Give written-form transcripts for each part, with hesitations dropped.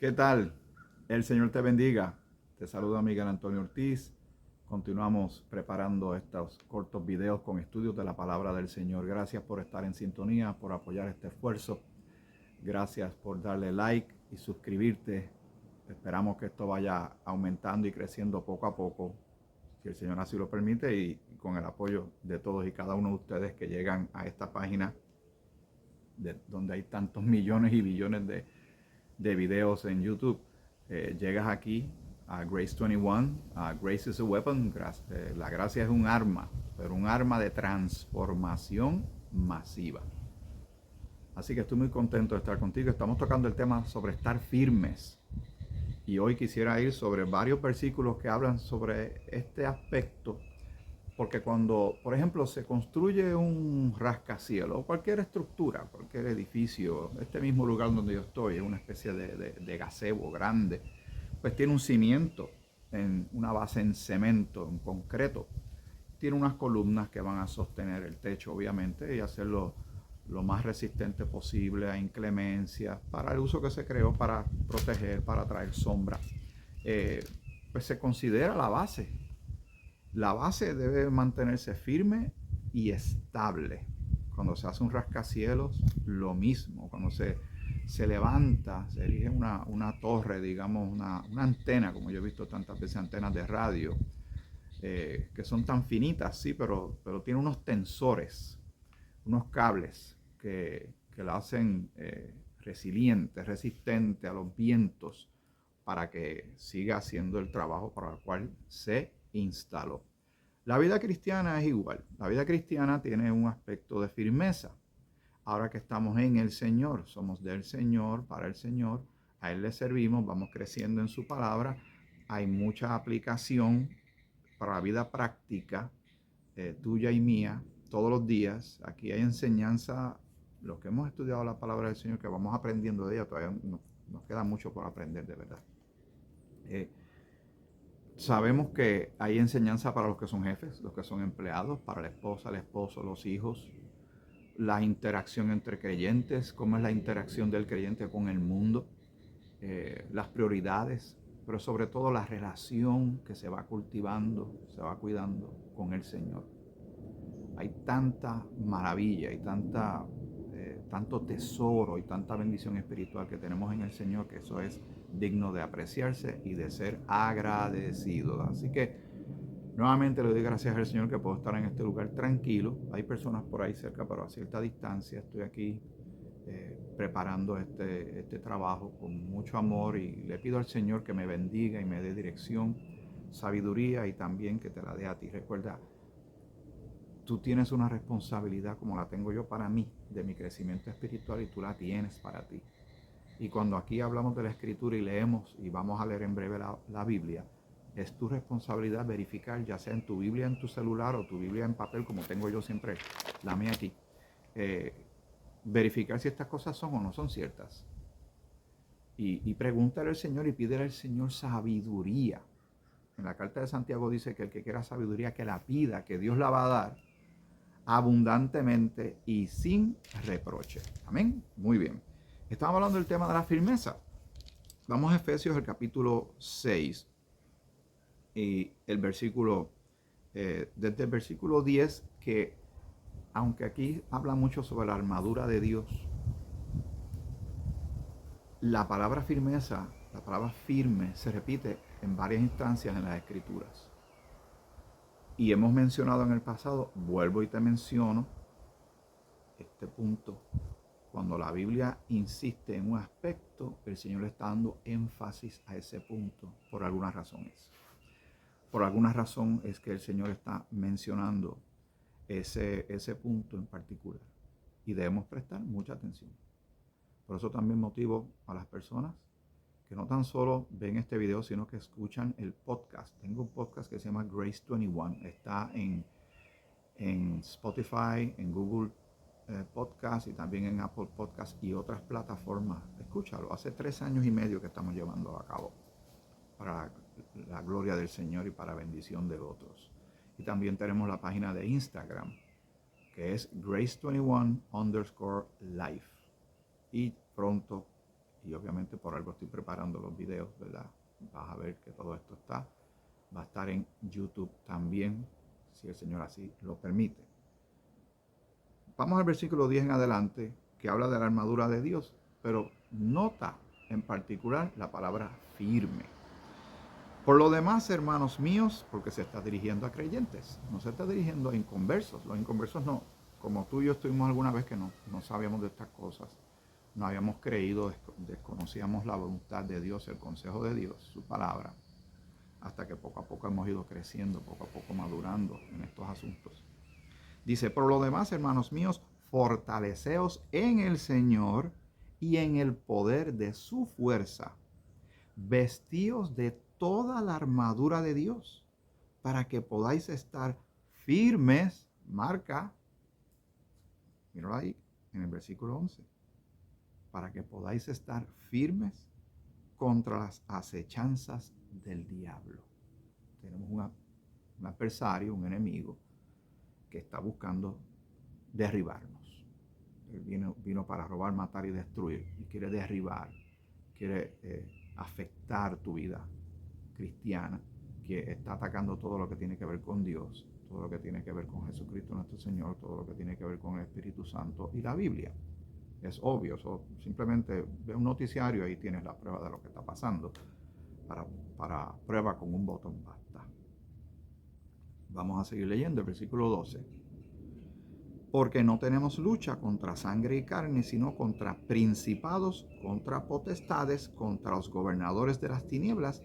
¿Qué tal? El Señor te bendiga. Te saluda Miguel Antonio Ortiz. Continuamos preparando estos cortos videos con estudios de la palabra del Señor. Gracias por estar en sintonía, por apoyar este esfuerzo. Gracias por darle like y suscribirte. Esperamos que esto vaya aumentando y creciendo poco a poco, si el Señor así lo permite, y con el apoyo de todos y cada uno de ustedes que llegan a esta página donde hay tantos millones y billones de videos en YouTube. Llegas aquí a Grace 21, Grace is a Weapon. La gracia es un arma, pero un arma de transformación masiva. Así que estoy muy contento de estar contigo. Estamos tocando el tema sobre estar firmes. Y hoy quisiera ir sobre varios versículos que hablan sobre este aspecto. Porque cuando, por ejemplo, se construye un rascacielos, o cualquier estructura, cualquier edificio, este mismo lugar donde yo estoy, es una especie de gazebo grande, pues tiene un cimiento, en una base en cemento, en concreto. Tiene unas columnas que van a sostener el techo, obviamente, y hacerlo lo más resistente posible a inclemencia, para el uso que se creó, para proteger, para traer sombra. Pues se considera la base. La base debe mantenerse firme y estable. Cuando se hace un rascacielos, lo mismo. Cuando se levanta, se erige una torre, digamos, una antena, como yo he visto tantas veces antenas de radio, que son tan finitas, sí, pero tiene unos tensores, unos cables que la hacen resiliente, resistente a los vientos, para que siga haciendo el trabajo para el cual se instaló. La vida cristiana es igual. La vida cristiana tiene un aspecto de firmeza. Ahora que estamos en el Señor, somos del Señor, para el Señor, a Él le servimos, vamos creciendo en su palabra. Hay mucha aplicación para la vida práctica, tuya y mía, todos los días. Aquí hay enseñanza, los que hemos estudiado la palabra del Señor, que vamos aprendiendo de ella, todavía nos queda mucho por aprender, de verdad. Sabemos que hay enseñanza para los que son jefes, los que son empleados, para la esposa, el esposo, los hijos, la interacción entre creyentes, cómo es la interacción del creyente con el mundo, las prioridades, pero sobre todo la relación que se va cultivando, se va cuidando con el Señor. Hay tanta maravilla y tanto tesoro y tanta bendición espiritual que tenemos en el Señor, que eso es digno de apreciarse y de ser agradecido. Así que nuevamente le doy gracias al Señor que puedo estar en este lugar tranquilo. Hay personas por ahí cerca, pero a cierta distancia. Estoy aquí preparando este trabajo con mucho amor, y le pido al Señor que me bendiga y me dé dirección, sabiduría, y también que te la dé a ti. Recuerda, tú tienes una responsabilidad como la tengo yo para mí, de mi crecimiento espiritual, y tú la tienes para ti. Y cuando aquí hablamos de la Escritura y leemos, y vamos a leer en breve la Biblia, es tu responsabilidad verificar, ya sea en tu Biblia en tu celular o tu Biblia en papel, como tengo yo siempre la mía aquí, verificar si estas cosas son o no son ciertas. Y pregúntale al Señor y pídele al Señor sabiduría. En la carta de Santiago dice que el que quiera sabiduría, que la pida, que Dios la va a dar abundantemente y sin reproche. Amén. Muy bien. Estamos hablando del tema de la firmeza. Vamos a Efesios, el capítulo 6 y el versículo, desde el versículo 10, que aunque aquí habla mucho sobre la armadura de Dios, la palabra firmeza, la palabra firme, se repite en varias instancias en las Escrituras. Y hemos mencionado en el pasado, vuelvo y te menciono este punto. Cuando la Biblia insiste en un aspecto, el Señor le está dando énfasis a ese punto por algunas razones. Por alguna razón es que el Señor está mencionando ese punto en particular. Y debemos prestar mucha atención. Por eso también motivo a las personas que no tan solo ven este video, sino que escuchan el podcast. Tengo un podcast que se llama Grace 21. Está en Spotify, en Google Podcast, y también en Apple Podcast y otras plataformas. Escúchalo. Hace 3 años y medio que estamos llevando a cabo, para la gloria del Señor y para bendición de otros. Y también tenemos la página de Instagram, que es Grace21_Life. Y pronto y obviamente por algo estoy preparando los videos, ¿verdad? Vas a ver que todo esto va a estar en YouTube también, si el Señor así lo permite. Vamos al versículo 10 en adelante, que habla de la armadura de Dios, pero nota en particular la palabra firme. Por lo demás, hermanos míos, porque se está dirigiendo a creyentes, no se está dirigiendo a inconversos. Los inconversos no, como tú y yo estuvimos alguna vez que no sabíamos de estas cosas, no habíamos creído, desconocíamos la voluntad de Dios, el consejo de Dios, su palabra, hasta que poco a poco hemos ido creciendo, poco a poco madurando en estos asuntos. Dice, por lo demás, hermanos míos, fortaleceos en el Señor y en el poder de su fuerza. Vestíos de toda la armadura de Dios, para que podáis estar firmes. Marca, míralo ahí, en el versículo 11. Para que podáis estar firmes contra las acechanzas del diablo. Tenemos un adversario, un enemigo, que está buscando derribarnos. Él vino para robar, matar y destruir. Y quiere derribar, quiere afectar tu vida cristiana, que está atacando todo lo que tiene que ver con Dios, todo lo que tiene que ver con Jesucristo nuestro Señor, todo lo que tiene que ver con el Espíritu Santo y la Biblia. Es obvio, simplemente ve un noticiario y ahí tienes la prueba de lo que está pasando. Para prueba con un botón basta. Vamos a seguir leyendo el versículo 12. Porque no tenemos lucha contra sangre y carne, sino contra principados, contra potestades, contra los gobernadores de las tinieblas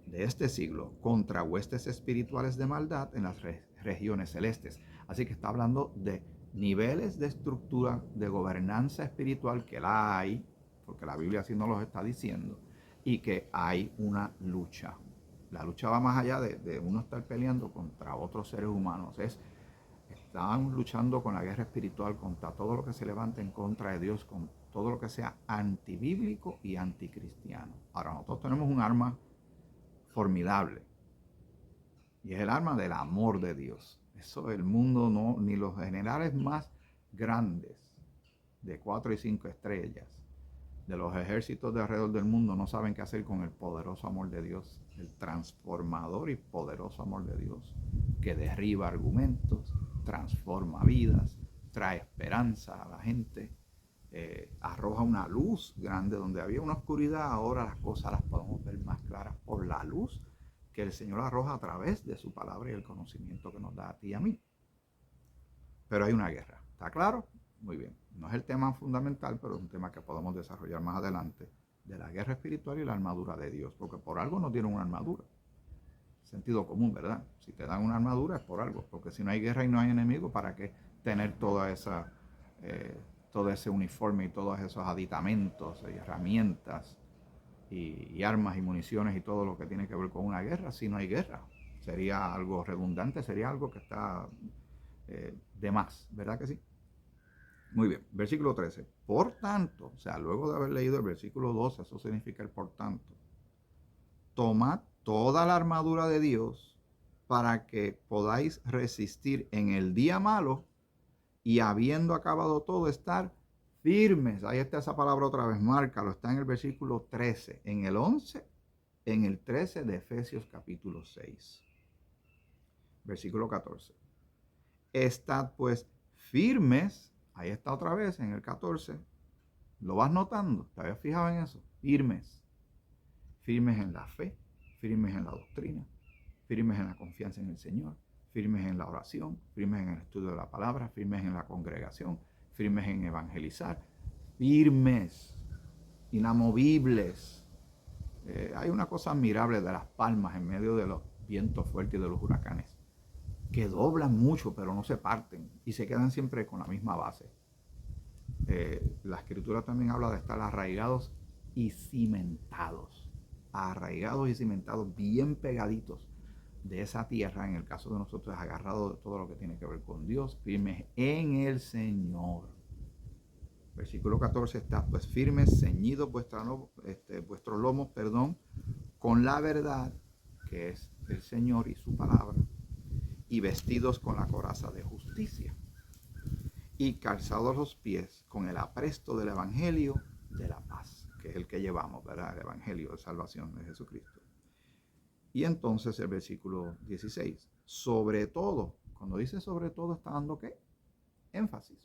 de este siglo, contra huestes espirituales de maldad en las regiones celestes. Así que está hablando de niveles de estructura de gobernanza espiritual que la hay, porque la Biblia así nos los está diciendo, y que hay una lucha. La lucha va más allá de uno estar peleando contra otros seres humanos. Están luchando con la guerra espiritual contra todo lo que se levanta en contra de Dios, con todo lo que sea antibíblico y anticristiano. Ahora, nosotros tenemos un arma formidable, y es el arma del amor de Dios. Eso el mundo no, ni los generales más grandes de 4 y 5 estrellas de los ejércitos de alrededor del mundo no saben qué hacer con el poderoso amor de Dios, el transformador y poderoso amor de Dios, que derriba argumentos, transforma vidas, trae esperanza a la gente, arroja una luz grande donde había una oscuridad. Ahora las cosas las podemos ver más claras por la luz que el Señor arroja a través de su palabra y el conocimiento que nos da a ti y a mí. Pero hay una guerra, ¿está claro? Muy bien, no es el tema fundamental, pero es un tema que podemos desarrollar más adelante, de la guerra espiritual y la armadura de Dios, porque por algo no tienen una armadura. Sentido común, ¿verdad? Si te dan una armadura es por algo, porque si no hay guerra y no hay enemigo, ¿para qué tener todo ese uniforme y todos esos aditamentos y herramientas y armas y municiones y todo lo que tiene que ver con una guerra si no hay guerra? Sería algo redundante, sería algo que está de más, ¿verdad que sí? Muy bien, versículo 13. Por tanto, o sea, luego de haber leído el versículo 12, eso significa el por tanto. Tomad toda la armadura de Dios para que podáis resistir en el día malo y habiendo acabado todo, estar firmes. Ahí está esa palabra otra vez, márcalo, está en el versículo 13, en el 11, en el 13 de Efesios capítulo 6. Versículo 14. Estad pues firmes. Ahí está otra vez en el 14. ¿Lo vas notando? ¿Te habías fijado en eso? Firmes. Firmes en la fe, firmes en la doctrina, firmes en la confianza en el Señor, firmes en la oración, firmes en el estudio de la palabra, firmes en la congregación, firmes en evangelizar, firmes, inamovibles. Hay una cosa admirable de las palmas en medio de los vientos fuertes y de los huracanes, que doblan mucho pero no se parten y se quedan siempre con la misma base. La escritura también habla de estar arraigados y cimentados, bien pegaditos de esa tierra. En el caso de nosotros, agarrados de todo lo que tiene que ver con Dios, firmes en el Señor. Versículo 14 está, pues firmes, ceñidos vuestros lomos, con la verdad, que es el Señor y su palabra, y vestidos con la coraza de justicia, y calzados los pies con el apresto del evangelio de la paz. que es el que llevamos, ¿verdad? El Evangelio de salvación de Jesucristo. Y entonces el versículo 16, sobre todo, cuando dice sobre todo, está dando ¿qué? Énfasis.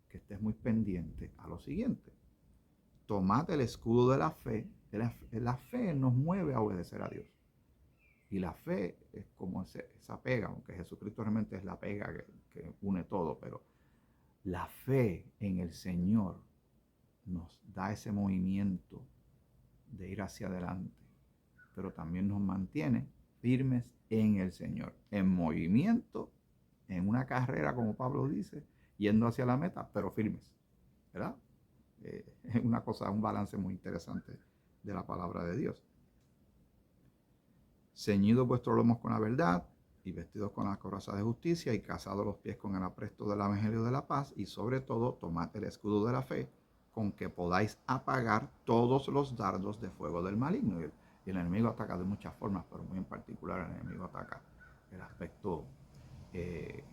Que estés muy pendiente a lo siguiente. Tomad el escudo de la fe. La fe nos mueve a obedecer a Dios. Y la fe es como esa pega, aunque Jesucristo realmente es la pega que une todo, pero la fe en el Señor nos da ese movimiento de ir hacia adelante, pero también nos mantiene firmes en el Señor, en movimiento, en una carrera, como Pablo dice, yendo hacia la meta, pero firmes, ¿verdad? Es una cosa, un balance muy interesante de la palabra de Dios. Ceñidos vuestros lomos con la verdad y vestidos con la coraza de justicia y calzados los pies con el apresto del evangelio de la paz y sobre todo tomad el escudo de la fe con que podáis apagar todos los dardos de fuego del maligno. Y el enemigo ataca de muchas formas, pero muy en particular el enemigo ataca el aspecto de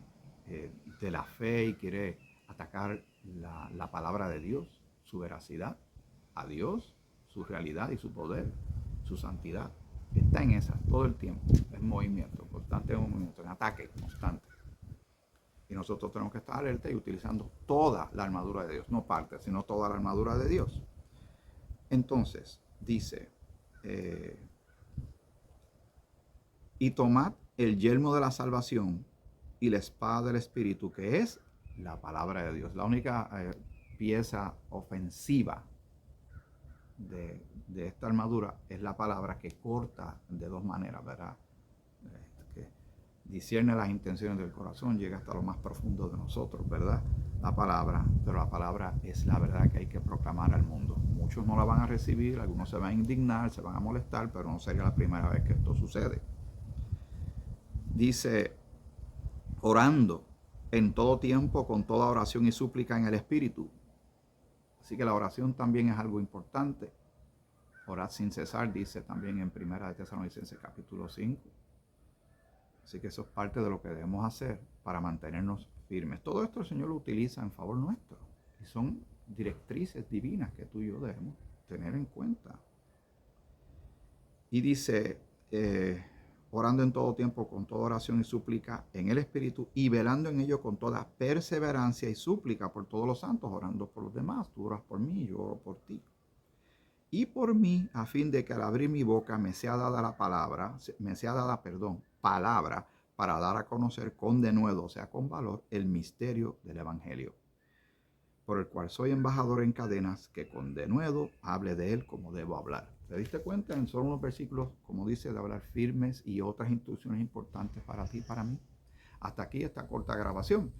la fe y quiere atacar la palabra de Dios, su veracidad, a Dios, su realidad y su poder, su santidad. Está en esa todo el tiempo, en movimiento, constante movimiento, en ataque constante. Y nosotros tenemos que estar alerta y utilizando toda la armadura de Dios, no parte, sino toda la armadura de Dios. Entonces, dice, y tomad el yelmo de la salvación y la espada del Espíritu, que es la palabra de Dios. La única pieza ofensiva de esta armadura es la palabra, que corta de dos maneras, ¿verdad? Que discierne las intenciones del corazón, llega hasta lo más profundo de nosotros, ¿verdad? La palabra, pero la palabra es la verdad que hay que proclamar al mundo. Muchos no la van a recibir, algunos se van a indignar, se van a molestar, pero no sería la primera vez que esto sucede. Dice, orando en todo tiempo, con toda oración y súplica en el Espíritu. Así que la oración también es algo importante. Orad sin cesar, dice también en 1 Tesalonicenses capítulo 5. Así que eso es parte de lo que debemos hacer para mantenernos firmes. Todo esto el Señor lo utiliza en favor nuestro. Y son directrices divinas que tú y yo debemos tener en cuenta. Y dice, orando en todo tiempo con toda oración y súplica en el Espíritu y velando en ello con toda perseverancia y súplica por todos los santos, orando por los demás. Tú oras por mí, yo oro por ti. Y por mí, a fin de que al abrir mi boca me sea dada la palabra, palabra para dar a conocer con denuedo, o sea, con valor, el misterio del Evangelio, por el cual soy embajador en cadenas, que con denuedo hable de él como debo hablar. ¿Te diste cuenta? En solo unos versículos, como dice, de hablar firmes y otras instrucciones importantes para ti y para mí. Hasta aquí esta corta grabación,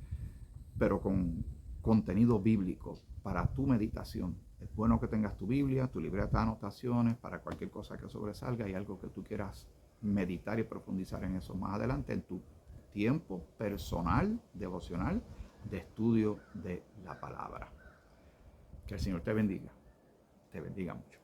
pero con contenido bíblico para tu meditación. Es bueno que tengas tu Biblia, tu libreta de anotaciones para cualquier cosa que sobresalga y algo que tú quieras meditar y profundizar en eso más adelante en tu tiempo personal, devocional, de estudio de la palabra. Que el Señor te bendiga mucho.